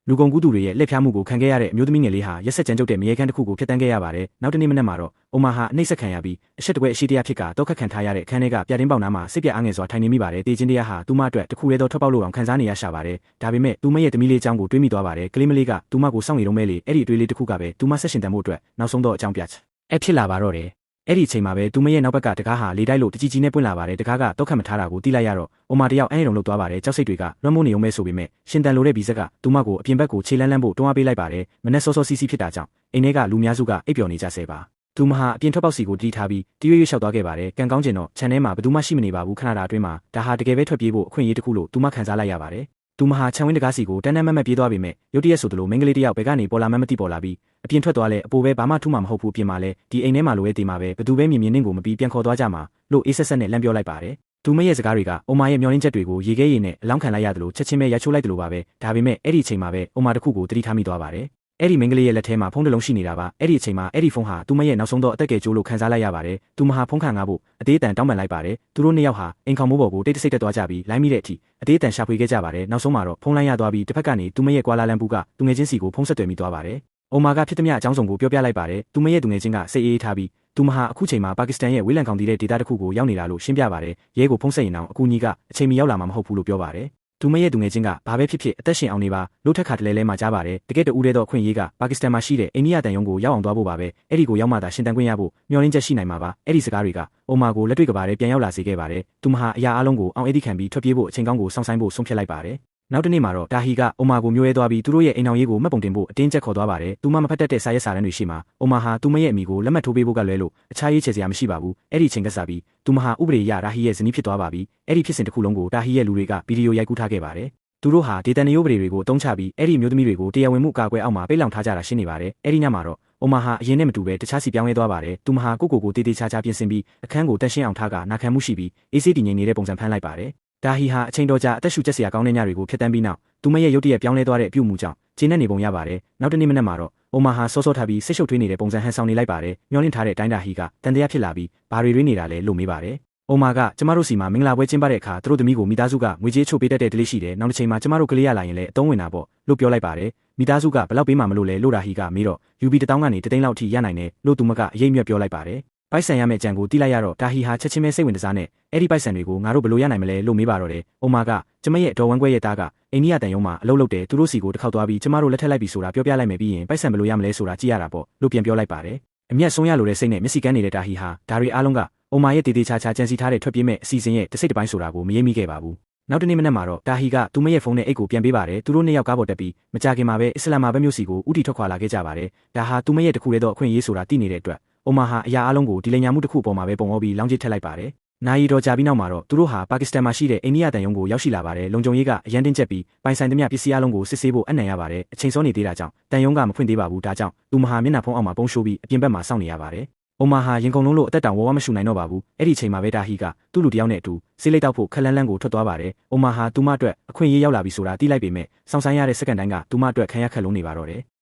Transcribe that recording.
လူကုန်ကူးသူတွေရဲ့လက်ဖျားမှုကိုခံခဲ့ရတဲ့အမျိုးသမီးငယ်လေးဟာရက်ဆက်ကြမ်းကြုတ်တဲ့မြေခန်းတစ်ခုကိုဖျက်ဆီးခဲ့ရပါတယ်။နောက်တနေ့မနက်မှာတော့အိုမာဟာအနှိပ်စက်ခံရပြီးအဆက်တကွဲအရှိတရားဖြစ်ကတော့ခတ်ခံထားရတဲ့ခန်းထဲကပြတင်းပေါက်နားမှာစိတ်ပြအားငယ်စွာထိုင်နေမိပါတယ်။တေချင်းတရားဟာသူမအတွက်တစ်ခုတည်းသောထွက်ပေါက်လို့အောင်ခံစားနေရရှာပါတယ်။ဒါပေမဲ့သူမရဲ့သမီးလေးအကြောင်းကိုတွေးမိသွားပါတယ်။ကလေးမလေးကသူမကိုစောင့်နေတော့မဲလေအဲ့ဒီအတွေးလေးတစ်ခုကပဲသူမဆက်ရှင်တန်ဖို့အတွက်နောက်ဆုံးတော့အကြောင်းပြချက်အဲ့ဖြစ်လာပါတော့တယ်။အဲ့ဒီအချိန်မှာပဲသူမရဲ့နောက်ဘက်ကတကားဟာလေတိုက်လို့တကြီးကြီးနဲ့ပွင့်လာပါတယ်။တကားကတော့ခတ်မထားတာကိုတီးလိုက်ရတော့အိုမာတယောက်အဲ့ဒီတုံလို့သွားပါတယ်။ကြောက်စိတ်တွေကလွှမ်းမိုးနေုံပဲဆိုပေမဲ့ရှင်တန်လိုတဲ့ဗီဇက်ကသူမကိုအပြင်ဘက်ကိုခြေလန်းလန်းဖို့တွန်းအားပေးလိုက်ပါတယ်။မနက်စောစောစီးစီးဖြစ်တာကြောင့်အိမ်ထဲကလူများစုကအိပ်ပျော်နေကြဆဲပါ။သူမဟာအပြင်ထွက်ပေါက်စီကိုတီးထားပြီးတီးရွရွလျှောက်သွားခဲ့ပါတယ်။ကံကောင်းကျင်တော့ခြံထဲမှာဘယ်သူမှရှိမနေပါဘူးခဏတာအတွင်းမှာဒါဟာတကယ်ပဲထွက်ပြေးဖို့အခွင့်အရေးတစ်ခုလို့သူမခံစားလိုက်ရပါတယ်။သူမဟာခြံဝင်းတကားစီကိုတန်းတန်းမတ်မတ်ပြေးသွားပေမဲ့ရုတ်တရက်ဆိုသလိုမိန်းကလေးတစ်ယောက်ဘက်ကနေပေါ်လာမှမသိပေါ်လာပြီးအပြင်ထွက်သွားလဲအပိုပဲဘာမှထူးမှမဟုတ်ဘူးအပြင်မှာလဲဒီအိမ်ထဲမှာလိုရဲတေးမှာပဲဘသူပဲမြင်မြင်နှင်းကိုမပြီးပြန်ခေါ်သွားကြမှာလို့အေးဆက်ဆက်နဲ့လမ်းပြောလိုက်ပါတယ်။သူမရဲ့စကားတွေကအိုမာရဲ့မျောလင်းချက်တွေကိုရေခဲရေနဲ့အလောင်းခံလိုက်ရသလိုချက်ချင်းပဲရိုက်ချိုးလိုက်သလိုပါပဲ။ဒါပေမဲ့အဲ့ဒီအချိန်မှာပဲအိုမာတစ်ခုကိုတတိထားမိသွားပါတယ်။အဲ့ဒီမိန်းကလေးရဲ့လက်ထဲမှာဖုန်းတစ်လုံးရှိနေတာပါ။အဲ့ဒီအချိန်မှာအဲ့ဒီဖုန်းဟာသူမရဲ့နောက်ဆုံးတော့အသက်ကယ်ကျိုးလို့ခံစားလိုက်ရပါတယ်။သူမဟာဖုန်းခံငါဖို့အသေးအတန်တောင်းပန်လိုက်ပါတယ်။သူတို့နှစ်ယောက်ဟာအိမ်ခေါင်မိုးပေါ်ကိုတိတ်တဆိတ်တက်သွားကြပြီးလိုင်းမိတဲ့အထိအသေးအတန်ရှာဖွေခဲ့ကြပါတယ်။နောက်ဆုံးမှာတော့ဖုန်းလိုင်းရသွားပြီးတစ်ဖက်ကနေသူမရဲ့ကွာလာလမ်ပူကသူငယ်ချင်းစီကိုဖုန်းဆက်သွယ်မိသွားပါတယ်။အိုမာကဖြစ်သမျှအကြောင်းစုံကိုပြောပြလိုက်ပါတယ်။သူမရဲ့သူငယ်ချင်းကစိတ်အေးထားပြီးသူမဟာအခုချိန်မှာပါကစ္စတန်ရဲ့ဝေးလံခေါင်တီးတဲ့ဒေသတစ်ခုကိုရောက်နေတာလို့ရှင်းပြပါတယ်။ရဲကိုဖုန်းဆက်ရင်တော့အကူအညီကအချိန်မီရောက်လာမှာမဟုတ်ဘူးလို့ပြောပါတယ်။သူမရဲ့သူငယ်ချင်းကဘာပဲဖြစ်ဖြစ်အသက်ရှင်အောင်နေပါလို့ထက်ခါတလဲလဲမှကြားပါတယ်။တကယ်တူတဲ့တော့အခွင့်အရေးကပါကစ္စတန်မှာရှိတဲ့အိန္ဒိယတန်ယုံကိုရောက်အောင်သွားဖို့ပါပဲ။အဲ့ဒီကိုရောက်မှသာရှင်တန်ခွင့်ရဖို့မျှော်လင့်ချက်ရှိနိုင်မှာပါ။အဲ့ဒီစကားတွေကအိုမာကိုလက်တွေ့ကဘာတွေပြန်ရောက်လာစေခဲ့ပါတယ်။သူမဟာအရာအလုံးကိုအောင်အေးဒီခံပြီးထွက်ပြေးဖို့အချိန်ကောင်းကိုစောင့်ဆိုင်ဖို့ဆုံးဖြတ်လိုက်ပါတယ်။နောက်တနေ့မှာတော့တာဟီကအိုမာကိုမျိုးရဲသွားပြီးသူတို့ရဲ့အိမ်အောင်ရေးကိုမှတ်ပုံတင်ဖို့အတင်းကျပ်ခေါ်သွားပါတယ်။သူမမဖတ်တတ်တဲ့စာရေးစာတမ်းတွေရှိမှာအိုမာဟာသူမရဲ့အမိကိုလက်မှတ်ထိုးပေးဖို့ကလွဲလို့အခြားရေးချေစရာမရှိပါဘူး။အဲ့ဒီချိန်ကစားပြီးသူမဟာဥပဒေအရတာဟီရဲ့ဇနီးဖြစ်သွားပါပြီ။အဲ့ဒီဖြစ်စဉ်တစ်ခုလုံးကိုတာဟီရဲ့လူတွေကဗီဒီယိုရိုက်ကူးထားခဲ့ပါတယ်။သူတို့ဟာဒေသနယိုပဒေတွေကိုအသုံးချပြီးအဲ့ဒီမျိုးသမီးတွေကိုတရားဝင်မှုအကာအကွယ်အောက်မှာပိတ်လောင်ထားကြတာရှင်းနေပါတယ်။အဲ့ဒီညမှာတော့အိုမာဟာအရင်နဲ့မတူပဲတခြားစီပြောင်းလဲသွားပါတယ်။သူမဟာကိုတေးသေးချာချာပြင်ဆင်ပြီးအခန်းကိုတန့်ရှင်းအောင်ထားကနာခံမှုရှိပြီးအေးဆေးတည်ငြိမ်နေတဲ့ပုံစံဖန်လိုက်ပါတယ်။ဒါဟီဟာအချိန်တော်ကြာအသက်ရှူချက်စရာကောင်းတဲ့ညတွေကိုဖျက်ဆီးပြီးနောက်သူမရဲ့ရုတ်တရက်ပြောင်းလဲသွားတဲ့အပြုအမူကြောင့်ဂျင်းနဲ့နေပုံရပါတယ်။နောက်တနေ့မနက်မှာတော့အိုမာဟာစောစောထားပြီးစိတ်ရှုပ်ထွေးနေတဲ့ပုံစံဟန်ဆောင်နေလိုက်ပါတယ်။မျောလင့်ထားတဲ့တိုင်းဒါဟီကတန်တရားဖြစ်လာပြီးဘာတွေနေတာလဲလို့မေးပါတယ်။အိုမာကကျမတို့စီမှာမင်္ဂလာပွဲကျင်းပတဲ့အခါသူတို့သမီးကိုမိသားစုကငွေကြေးချို့ပေးတတ်တဲ့ဒလေးရှိတယ်။နောက်တစ်ချိန်မှာကျမတို့ကလေးရလာရင်လည်းအသုံးဝင်တာပေါ့လို့ပြောလိုက်ပါတယ်။မိသားစုကဘယ်လောက်ပေးမှမလို့လဲလို့ဒါဟီကမေးတော့ UB 1000ကနေ1000လောက်ထိရနိုင်တယ်လို့သူမကအရေးမြတ်ပြောလိုက်ပါတယ်။ပိုက်ဆံရမယ့်ကြံကိုတီးလိုက်ရတော့ဒါဟီဟာချက်ချင်းပဲစိတ်ဝင်စားနဲ့အဲ့ဒီပိုက်ဆံတွေကိုငါတို့ဘယ်လိုရနိုင်မလဲလို့မေးပါတော့တယ်။အိုမာကကျမရဲ့ဒေါ်ဝမ်းခွဲရဲ့သားကအိန္ဒိယတန်ယုံမှာအလုပ်လုပ်တယ်သူတို့စီကိုတစ်ခေါက်သွားပြီးကျမတို့လက်ထက်လိုက်ပြီဆိုတာပြောပြလိုက်မယ်ပြီးရင်ပိုက်ဆံဘယ်လိုရမလဲဆိုတာကြည့်ရတာပေါ့လို့ပြန်ပြောလိုက်ပါတယ်။အမျက်ဆုံးရလိုတဲ့စိတ်နဲ့မျက်စိကန်းနေတဲ့ဒါဟီဟာဒါတွေအားလုံးကအိုမာရဲ့တေးသေးချာချာကြံစီထားတဲ့ထွက်ပြေးမဲ့အစီအစဉ်ရဲ့တစ်စိတ်တစ်ပိုင်းဆိုတာကိုမရေးမိခဲ့ပါဘူး။နောက်တနေ့မနက်မှာတော့ဒါဟီကသူမရဲ့ဖုန်းနဲ့အိတ်ကိုပြန်ပေးပါတယ်။သူတို့နှစ်ယောက်ကားပေါ်တက်ပြီးမကြခင်မှာပဲအစ္စလာမာဘတ်မြို့စီကိုဥတီထွက်ခွာလာခဲ့ကြပါတယ်။ဒါဟာသူမရဲ့တစ်ခုတည်းသောအခွင့်အရေးဆိုတာသိနေတဲ့အတွက်အိုမာဟာအရာအလုံးကိုဒီလိမ်ညာမှုတစ်ခုပေါ်မှာပဲပုံအောပြီးလောင်းကျစ်ထက်လိုက်ပါတယ်။နာရီတော်ကြာပြီးနောက်မှာတော့သူတို့ဟာပါကစ္စတန်မှာရှိတဲ့အိန္ဒိယတန်ယုံကိုရောက်ရှိလာပါတယ်။လုံခြုံရေးကအရန်တင်းကျပ်ပြီးပိုင်ဆိုင်သမျှပစ္စည်းအလုံးကိုစစ်ဆေးဖို့အနံ့ရပါတယ်။အချိန်စောနေသေးတာကြောင့်တန်ယုံကမဖွင့်သေးပါဘူး။ဒါကြောင့်သူမဟာမျက်နှာဖုံးအောက်မှာပုံရှိုးပြီးအပြင်ဘက်မှာစောင့်နေရပါတယ်။အိုမာဟာရင်ကုန်လုံးလို့အသက်တောင်ဝဝမရှူနိုင်တော့ပါဘူး။အဲ့ဒီအချိန်မှာပဲဒါဟီကသူ့လူတယောက်နဲ့အတူဆေးလိပ်တောက်ဖို့ခက်လန်းလန်းကိုထွက်သွားပါတယ်။အိုမာဟာသူမအတွက်အခွင့်အရေးရောက်လာပြီဆိုတာသိလိုက်ပေမဲ့စောင့်ဆိုင်ရတဲ့စက္ကန့်တိုင်းကသူမအတွက်ခံရခက်လုံးနေပါတော့တယ်